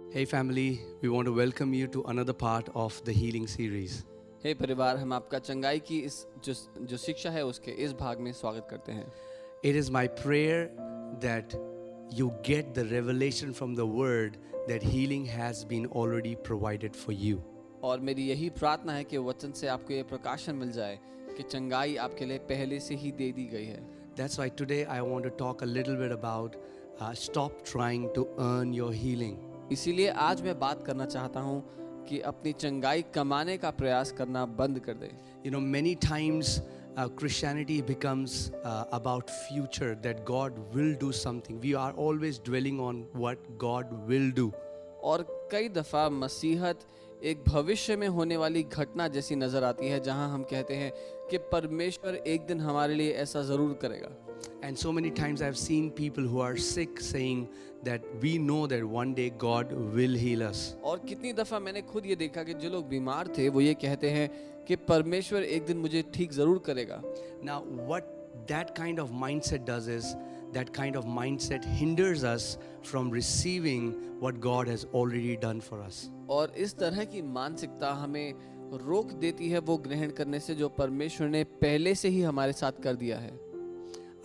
Hey family, we want to welcome you to another part of the healing series. हे परिवार, हम आपका चंगाई की इस जो शिक्षा है उसके इस भाग में स्वागत करते हैं। It is my prayer that you get the revelation from the word that healing has been already provided for you. और मेरी यही प्रार्थना है कि वचन से आपको ये प्रकाशन मिल जाए कि चंगाई आपके लिए पहले से ही दे दी गई है। That's why today I want to talk a little bit about stop trying to earn your healing. इसीलिए आज मैं बात करना चाहता हूँ कि अपनी चंगाई कमाने का प्रयास करना बंद कर दे। You know, many times Christianity becomes about future, that God will do something. We are always dwelling on what God will do. और कई दफ़ा मसीहत एक भविष्य में होने वाली घटना जैसी नज़र आती है, जहां हम कहते हैं कि परमेश्वर एक दिन हमारे लिए ऐसा ज़रूर करेगा। And so many times I've seen people who are sick saying that we know that one day God will heal us. और कितनी दफ़ा मैंने खुद ये देखा कि जो लोग बीमार थे वो ये कहते हैं कि परमेश्वर एक दिन मुझे ठीक ज़रूर करेगा। Now what that kind of mindset does is that kind of mindset hinders us from receiving what God has already done for us. और इस तरह की मानसिकता हमें रोक देती है वो ग्रहण करने से जो परमेश्वर ने पहले से ही हमारे साथ कर दिया है।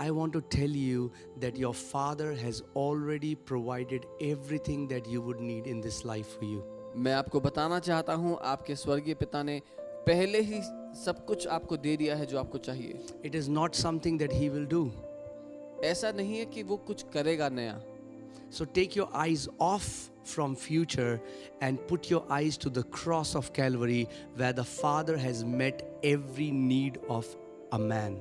I want to tell you that your Father has already provided everything that you would need in this life for you. मैं आपको बताना चाहता हूँ, आपके स्वर्गीय पिता ने पहले ही सब कुछ आपको दे दिया है जो आपको चाहिए। It is not something that He will do. ऐसा नहीं है कि वो कुछ करेगा नया। So take your eyes off from future and put your eyes to the cross of Calvary, where the Father has met every need of a man.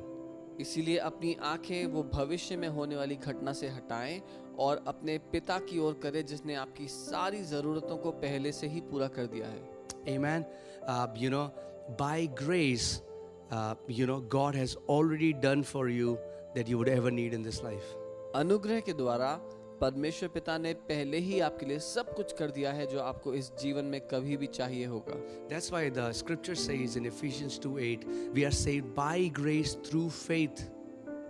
इसीलिए अपनी आंखें वो भविष्य में होने वाली घटना से हटाएं और अपने पिता की ओर करें जिसने आपकी सारी ज़रूरतों को पहले से ही पूरा कर दिया है। Amen. By grace, God has already done for you that you would ever need in this life. अनुग्रह के द्वारा परमेश्वर पिता ने पहले ही आपके लिए सब कुछ कर दिया है जो आपको इस जीवन में कभी भी चाहिए होगा। That's why the scripture says in Ephesians 2:8, we are saved by grace through faith.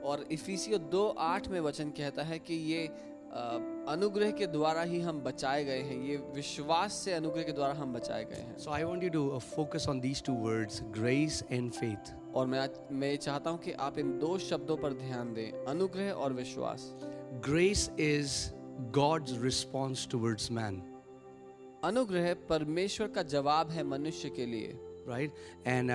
और इफिसियों 2:8 में वचन कहता है कि ये अनुग्रह के द्वारा ही हम बचाए गए हैं, ये विश्वास से अनुग्रह के द्वारा हम बचाए गए हैं। So I want you to focus on these two words, grace and faith. और मैं चाहता हूँ कि आप इन दो शब्दों पर ध्यान दें, अनुग्रह और विश्वास। Grace is God's response towards man, अनुग्रह परमेश्वर का जवाब है मनुष्य के लिए, right? And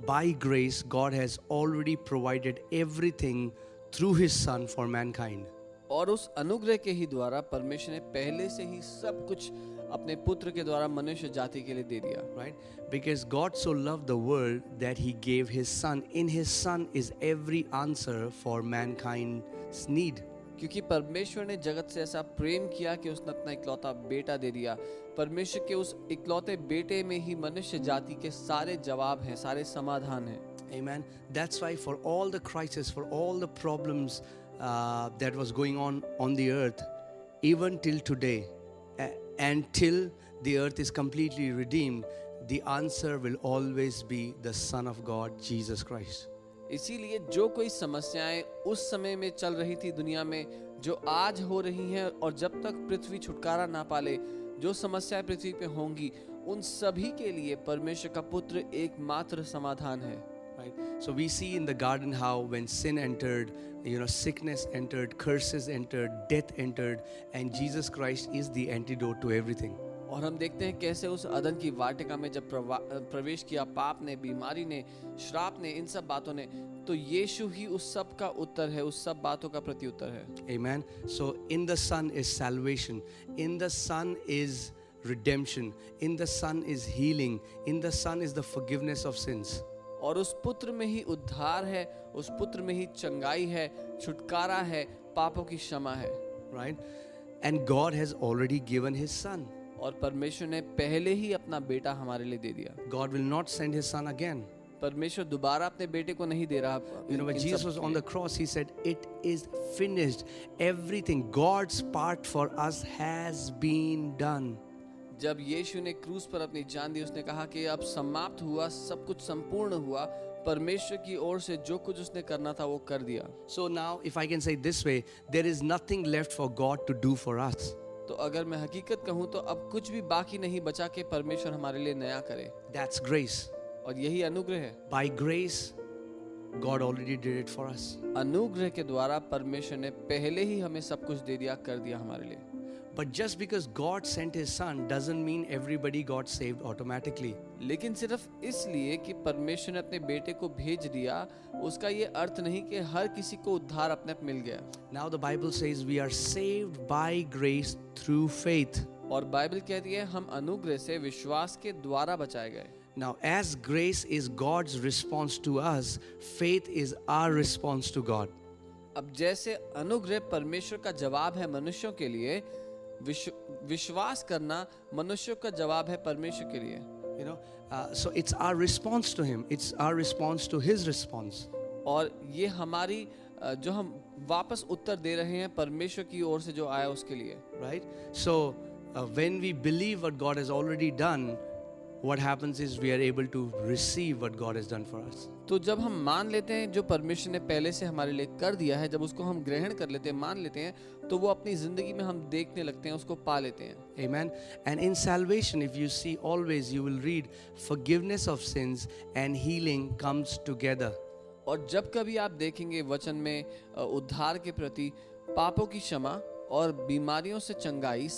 by grace, God has already provided everything through His Son for mankind. और उस अनुग्रह के ही द्वारा परमेश्वर ने पहले से ही सब कुछ अपने पुत्र के द्वारा मनुष्य जाति के लिए दे दिया, right? Because God so loved the world that He gave His Son. In His Son is every answer for mankind's need. क्योंकि परमेश्वर ने जगत से ऐसा प्रेम किया कि उसने अपना इकलौता बेटा दे दिया। परमेश्वर के उस इकलौते बेटे में ही मनुष्य जाति के सारे जवाब हैं, सारे समाधान हैं। Amen. That's why for all the crisis, for all the problems that was going on the earth, even till today, until the earth is completely redeemed, the answer will always be the Son of God, Jesus Christ. इसीलिए जो कोई समस्याएं उस समय में चल रही थी दुनिया में, जो आज हो रही हैं, और जब तक पृथ्वी छुटकारा ना पाले जो समस्याएं पृथ्वी पे होंगी, उन सभी के लिए परमेश्वर का पुत्र एकमात्र समाधान है। Right? So we see in the garden how when sin entered, sickness entered, curses entered, death entered, and Jesus Christ is the antidote to everything. और हम देखते हैं कैसे उस अदन की वाटिका में जब प्रवेश किया पाप ने, बीमारी ने, श्राप ने, इन सब बातों ने, तो यीशु ही उस सब का उत्तर है, उस सब बातों का प्रत्युत्तर है। Amen. So in the Son is salvation, in the Son is redemption, in the Son is healing, in the Son is the forgiveness of sins. और उस पुत्र में ही उद्धार है, उस पुत्र में ही चंगाई है, छुटकारा है, पापों की क्षमा है। Right? And God has already given His Son. और परमेश्वर ने पहले ही अपना बेटा हमारे लिए दे दिया। God will not send His Son again. परमेश्वर दोबारा अपने बेटे को नहीं दे रहा। When Jesus was on the cross, He said, "It is finished. Everything, God's part for us has been done." जब यीशु ने क्रूस पर अपनी जान दी, उसने कहा कि अब समाप्त हुआ, सब कुछ संपूर्ण हुआ। परमेश्वर की ओर से जो कुछ उसने करना था वो कर दिया। So now, if I can say this way, there is nothing left for God to do for us. तो अगर मैं हकीकत कहूँ तो अब कुछ भी बाकी नहीं बचा कि परमेश्वर हमारे लिए नया करे, That's grace. और यही अनुग्रह है। By grace, God already did it for us. अनुग्रह के द्वारा परमेश्वर ने पहले ही हमें सब कुछ दे दिया, कर दिया हमारे लिए। But just because God sent His Son doesn't mean everybody got saved automatically. लेकिन सिर्फ इसलिए कि परमेश्वर ने अपने बेटे को भेज दिया, उसका ये अर्थ नहीं कि हर किसी को उद्धार अपने आप मिल गया। Now the Bible says we are saved by grace through faith. और बाइबल कहती है हम अनुग्रह से विश्वास के द्वारा बचाए गए। Now, as grace is God's response to us, faith is our response to God. अब जैसे अनुग्रह परमेश्वर का जवाब है मनुष्यों के लिए, विश्वास करना मनुष्यों का जवाब है परमेश्वर के लिए। You know, so it's our response to Him. It's our response to His response. और ये हमारी जो हम वापस उत्तर दे रहे हैं परमेश्वर की ओर से जो आया उसके लिए। Right? So, when we believe what God has already done, what happens is we are able to receive what God has done for us. तो जब हम मान लेते हैं जो परमेश्वर ने पहले से हमारे लिए कर दिया है, जब उसको हम ग्रहण कर लेते हैं, मान लेते हैं, तो वो अपनी जिंदगी में हम देखने लगते हैं, उसको पा लेते हैं। Amen. And in salvation, if you see always, you will read forgiveness of sins and healing comes together. और जब कभी आप देखेंगे वचन में उद्धार के प्रति पापों की क्षमा और बीमारियों से चंगाई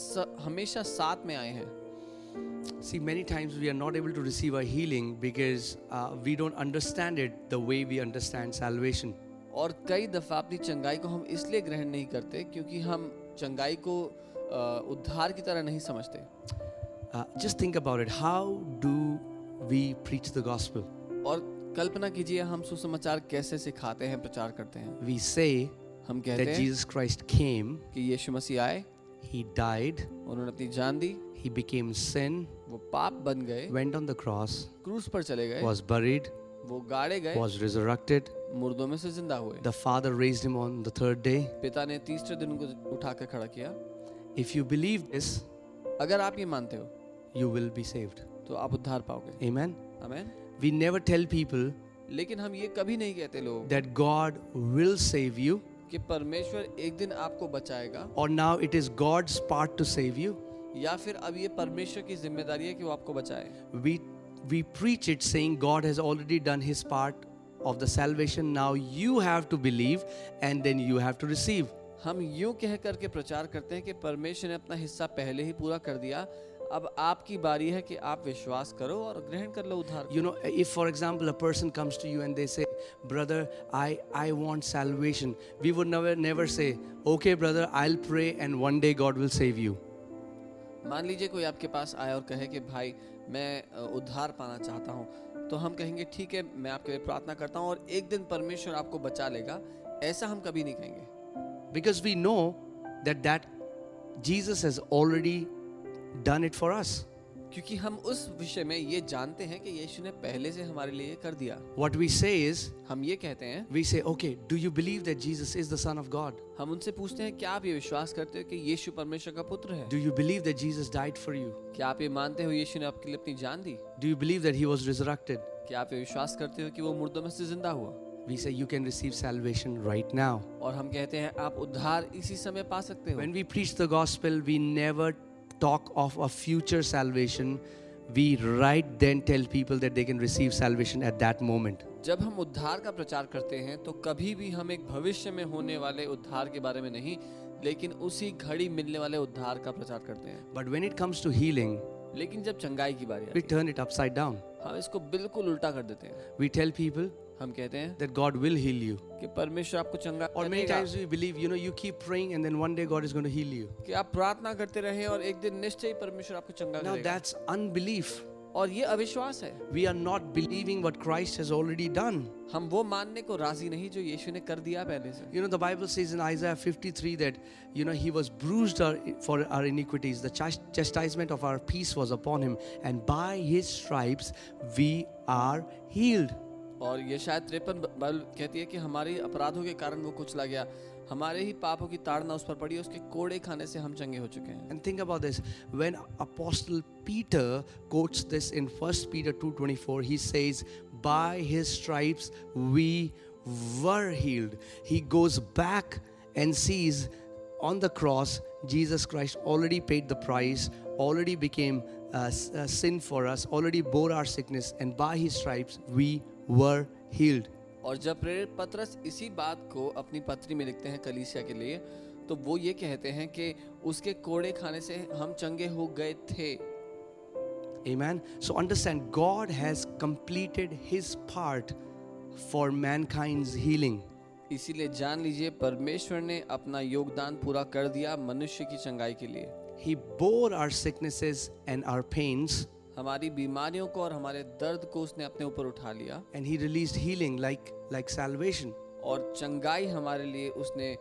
हमेशा साथ में आए हैं। See, many times we are not able to receive a healing because we don't understand it the way we understand salvation. और कई दफा अपनी चंगाई को हम इसलिए ग्रहण नहीं करते क्योंकि हम चंगाई को उद्धार की तरह नहीं समझते। Just think about it. How do we preach the gospel? और कल्पना कीजिए हम सुसमाचार कैसे सिखाते हैं, प्रचार करते हैं। We say हम कहते that हैं Jesus Christ came, कि यीशु मसीह आए, He died, उन्होंने अपनी जान दी, He became sin, वो पाप बन गए, went on the cross, क्रूस पर चले गए, was buried, वो गाड़े गए, was resurrected. मुर्दों में से जिंदा हुए। The Father raised Him on the third day. पिता ने तीसरे दिन उनको उठाकर खड़ा किया। If you believe this, अगर आप ये मानते हो you will be saved. तो आप उद्धार पाओगे। Amen. आमीन। We never tell people लेकिन हम ये कभी नहीं कहते लोग that God will save you, कि परमेश्वर एक दिन आपको बचाएगा, or now it is God's part to save you. या फिर अब ये परमेश्वर की जिम्मेदारी है कि वो आपको बचाए। We preach it saying God has already done His part of the salvation. Now you have to believe and then you have to receive. हम यूं कह करके प्रचार करते हैं कि परमेश्वर ने अपना हिस्सा पहले ही पूरा कर दिया, अब आपकी बारी है कि आप विश्वास करो और ग्रहण कर लो उद्धार। You know, if for example a person comes to you and they say, brother, I want salvation, we would never say, okay brother, I'll pray and one day God will save you. मान लीजिए कोई आपके पास आए और कहे कि भाई मैं उद्धार पाना चाहता हूँ, तो हम कहेंगे ठीक है, मैं आपके लिए प्रार्थना करता हूँ और एक दिन परमेश्वर आपको बचा लेगा। ऐसा हम कभी नहीं कहेंगे। Because we know that Jesus has already done it for us. क्योंकि हम उस विषय में ये जानते हैं कि यीशु ने पहले से हमारे लिए कर दिया। What we say is, हम ये कहते हैं, we say, okay, do you believe that Jesus is the Son of God? हम उनसे पूछते हैं क्या आप ये विश्वास करते हो कि यीशु परमेश्वर का पुत्र है? Do you believe that Jesus died for you? क्या आप ये मानते हो यीशु ने आपके लिए अपनी जान दी? Do you believe that He was resurrected? क्या आप ये विश्वास करते हो कि वो मुर्दों में से जिंदा हुआ? We say you can receive salvation right now. और हम कहते हैं आप उद्धार इसी समय पा सकते हो। When we preach the gospel, we never talk of a future salvation. We right then tell people that they can receive salvation at that moment. जब हम उद्धार का प्रचार करते हैं तो कभी भी हम एक भविष्य में होने वाले उद्धार के बारे में नहीं, लेकिन उसी घड़ी मिलने वाले उद्धार का प्रचार करते हैं। But when it comes to healing, लेकिन जब चंगाई की बारी we आती turn it upside down. है, हम इसको बिल्कुल उल्टा कर देते हैं। We tell people हम कहते हैं that God will heal you. कि परमेश्वर आपको चंगा Or many करेगा, times we believe, you keep praying and then one day God is going to heal you. कि आप प्रार्थना करते रहें और एक दिन निश्चय ही परमेश्वर आपको चंगा Now करेगा। that's unbelief. और ये अविश्वास है। We are not believing what Christ has already done. हम वो मानने को राजी नहीं जो यीशु ने कर दिया पहले से। You know, the Bible says in Isaiah 53 that, He was bruised for our iniquities. The chastisement of our peace was upon Him. And by His stripes we are healed. और ये शायद 53 बाइबल कहती है कि हमारे अपराधों के कारण वो कुचला गया, हमारे ही पापों की ताड़ना उस पर पड़ी, उसके कोड़े खाने से हम चंगे हो चुके हैं। And think about this. When Apostle Peter quotes this in 1 Peter 2:24, he says, by His stripes we were healed. He goes back and sees on the cross Jesus Christ already paid the price, already became sin for us, already bore our sickness, and by his stripes we were healed. और जब प्रेरित पतरस इसी बात को अपनी पत्री में लिखते हैं कलीसिया के लिए, तो वो ये कहते हैं कि उसके कोड़े खाने से हम चंगे हो गए थे. Amen. So understand, God has completed his part for mankind's healing. इसीलिए जान लीजिए परमेश्वर ने अपना योगदान पूरा कर दिया मनुष्य की चंगाई के लिए. He bore our sicknesses and our pains, हमारी बीमारियों को और हमारे दर्द को उसने अपने ऊपर उठा लिया, and he released healing like salvation. और चंगाई हमारे लिए उसने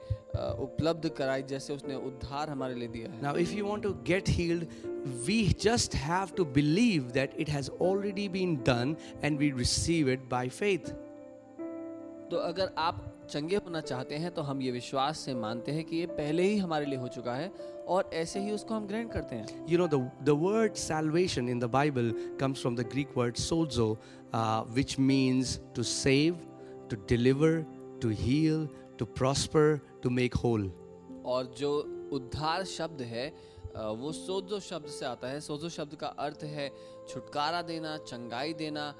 उपलब्ध कराई, जैसे उसने उद्धार हमारे लिए दिया है. Now, if you want to get healed, we just have to believe that it has already been done and we receive it by faith. तो अगर आप चंगे होना चाहते हैं तो हम ये विश्वास से मानते हैं कि ये पहले ही हमारे लिए हो चुका है और ऐसे ही उसको हम ग्रहण करते हैं. You know, the word salvation in the Bible comes from the Greek word sozo, which means to save, to deliver, to heal, to prosper, to make whole. और जो उद्धार शब्द है वो सोजो शब्द से आता है. सोजो शब्द का अर्थ है छुटकारा देना, चंगाई देना,